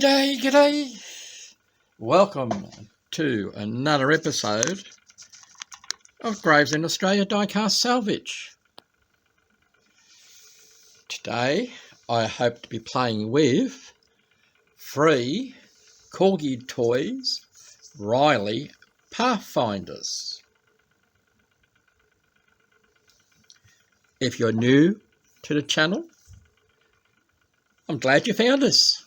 G'day. Welcome to another episode of Gravesend Australia Diecast Salvage. Today I hope to be playing with free Corgi Toys Riley Pathfinders. If you're new to the channel, I'm glad you found us.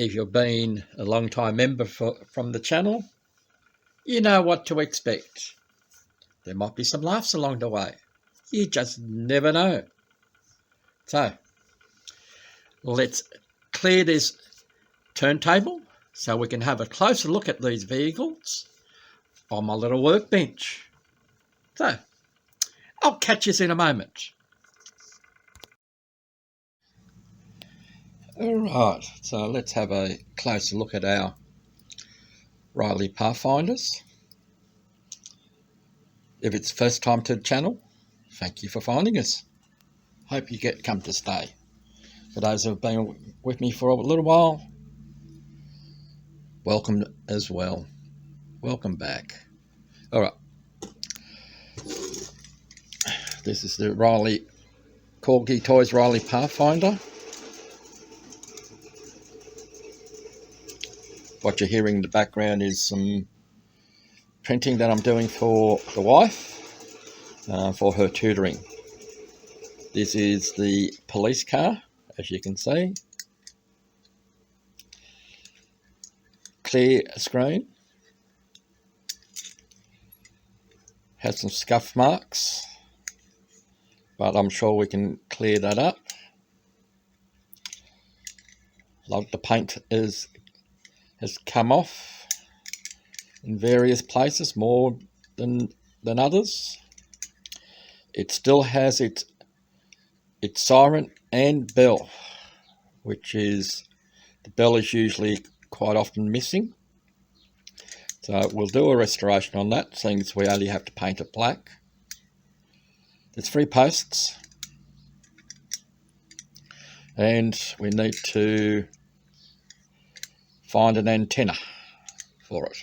If you've been a long time member from the channel, you know what to expect. There might be some laughs along the way. You just never know. So, let's clear this turntable so we can have a closer look at these vehicles on my little workbench. So, I'll catch you in a moment. Alright, so let's have a closer look at our Riley Pathfinders. If it's first time to the channel, thank you for finding us. Hope you come to stay. For those who have been with me for a little while, welcome as well. Welcome back. Alright, this is the Riley Corgi Toys Riley Pathfinder. What you're hearing in the background is some printing that I'm doing for the wife for her tutoring. This is the police car, as you can see. Clear screen. Has some scuff marks, but I'm sure we can clear that up. Like the paint has come off in various places, more than others. It still has its siren and bell, which is, the bell is usually quite often missing. So we'll do a restoration on that, seeing as we only have to paint it black. There's 3 posts, and we need to find an antenna for it.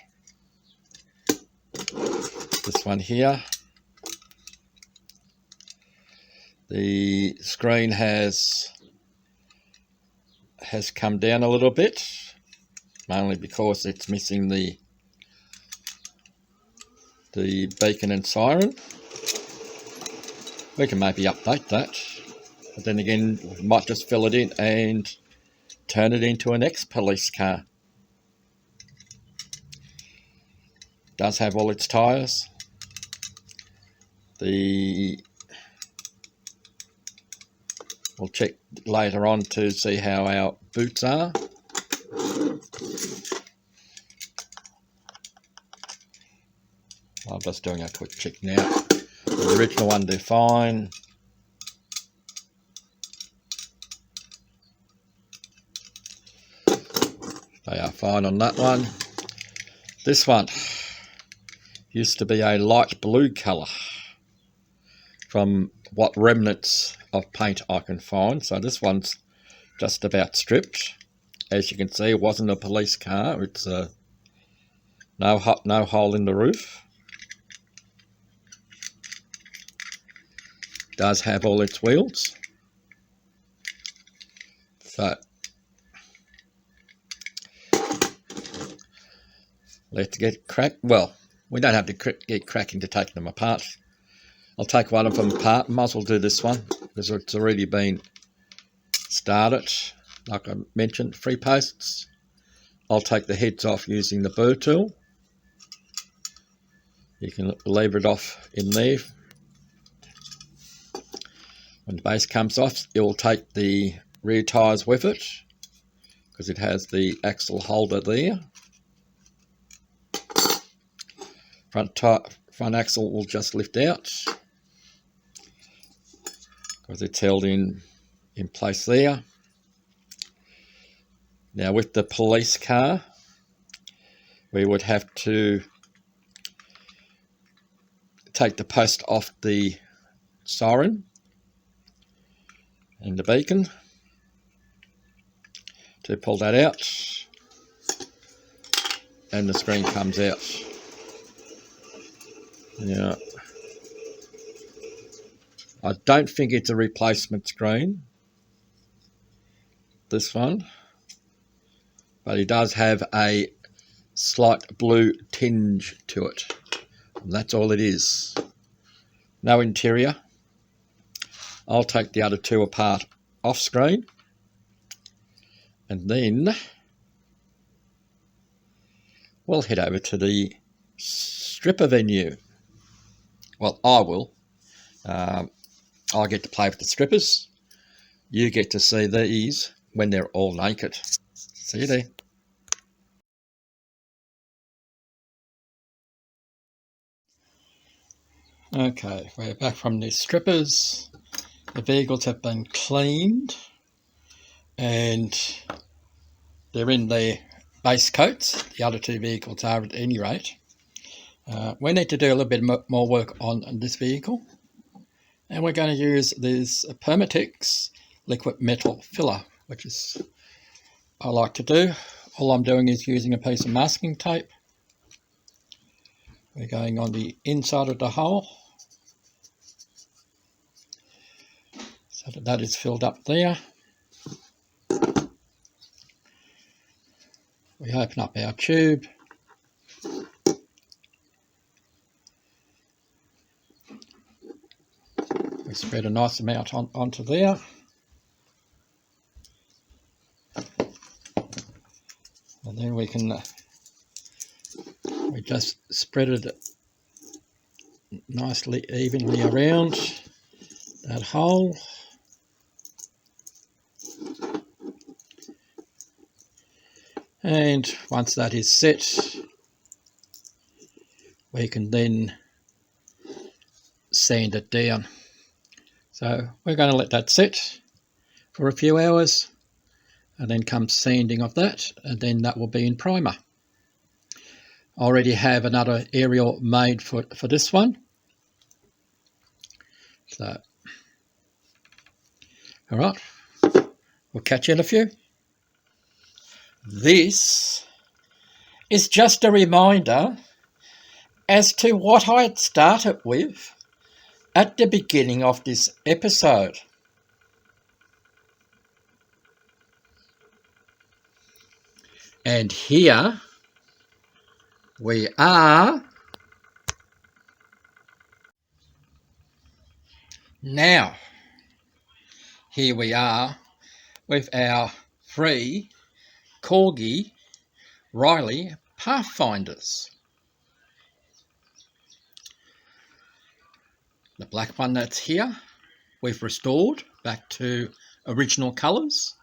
This one here. The screen has come down a little bit, mainly because it's missing the beacon and siren. We can maybe update that, but then again we might just fill it in and turn it into an ex-police car. Does have all its tyres. We'll check later on to see how our boots are. I'm just doing a quick check now. The original one, they're fine. They are fine on that one. This one used to be a light blue colour from what remnants of paint I can find. So this one's just about stripped. As you can see, it wasn't a police car. It's no hole in the roof. Does have all its wheels. So let's get cracked. Well, we don't have to get cracking to take them apart. I'll take one of them apart. Might as well do this one because it's already been started. Like I mentioned, 3 posts. I'll take the heads off using the burr tool. You can lever it off in there. When the base comes off, it will take the rear tyres with it because it has the axle holder there. Front axle will just lift out because it's held in place there. Now with the police car, we would have to take the post off the siren and the beacon. to pull that out, and the screen comes out. Yeah, I don't think it's a replacement screen, this one, but it does have a slight blue tinge to it. And that's all it is. No interior. I'll take the other two apart off screen, and then we'll head over to the stripper venue. Well, I will. I'll get to play with the strippers. You get to see these when they're all naked. See you there. Okay, we're back from the strippers. The vehicles have been cleaned and they're in their base coats. The other two vehicles are at any rate. We need to do a little bit more work on this vehicle, and we're going to use this Permatex liquid metal filler, which is I like to do. All I'm doing is using a piece of masking tape. We're going on the inside of the hole so that is filled up there. We open up our tube. We spread a nice amount onto there. And then we just spread it nicely, evenly around that hole. And once that is set, we can then sand it down. So we're going to let that set for a few hours, and then come sanding of that, and then that will be in primer. I already have another aerial made for this one. So, all right, we'll catch you in a few. This is just a reminder as to what I had started with at the beginning of this episode. And here we are. Now, here we are with our three Corgi Riley Pathfinders. The black one that's here, we've restored back to original colours.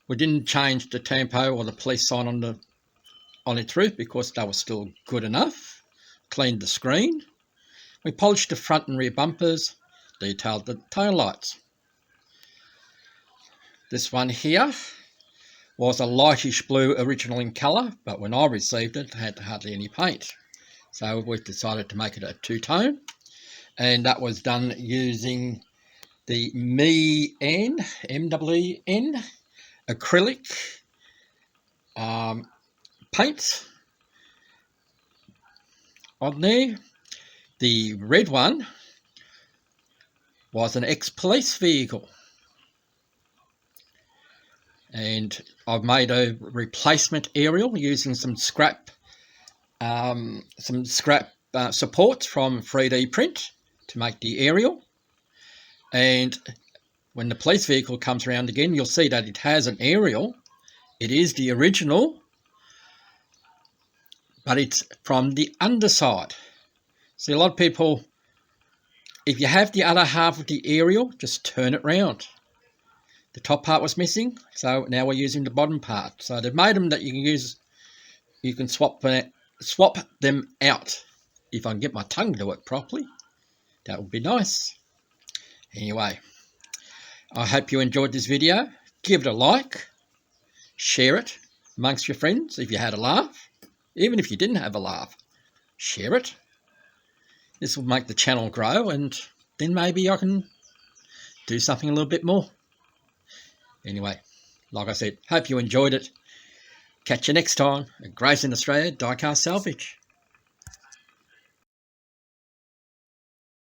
We didn't change the tempo or the police sign on its roof because they were still good enough. Cleaned the screen. We polished the front and rear bumpers, detailed the tail lights. This one here was a lightish blue original in colour, but when I received it, it had hardly any paint. So we've decided to make it a two-tone, and that was done using the MEN acrylic paint on there. The red one was an ex-police vehicle, and I've made a replacement aerial using some scrap supports from 3D print to make the aerial. And when the police vehicle comes around again, you'll see that it has an aerial. It is the original, but it's from the underside. See, a lot of people, if you have the other half of the aerial, just turn it round. The top part was missing, so now we're using the bottom part. So they've made them that you can use, you can swap them out. If I can get my tongue to work properly, that would be nice. Anyway, I hope you enjoyed this video. Give it a like, share it amongst your friends if you had a laugh. Even if you didn't have a laugh, share it. This will make the channel grow, and then maybe I can do something a little bit more. Anyway, like I said, hope you enjoyed it. Catch you next time at Gravesend Australia Diecast Salvage.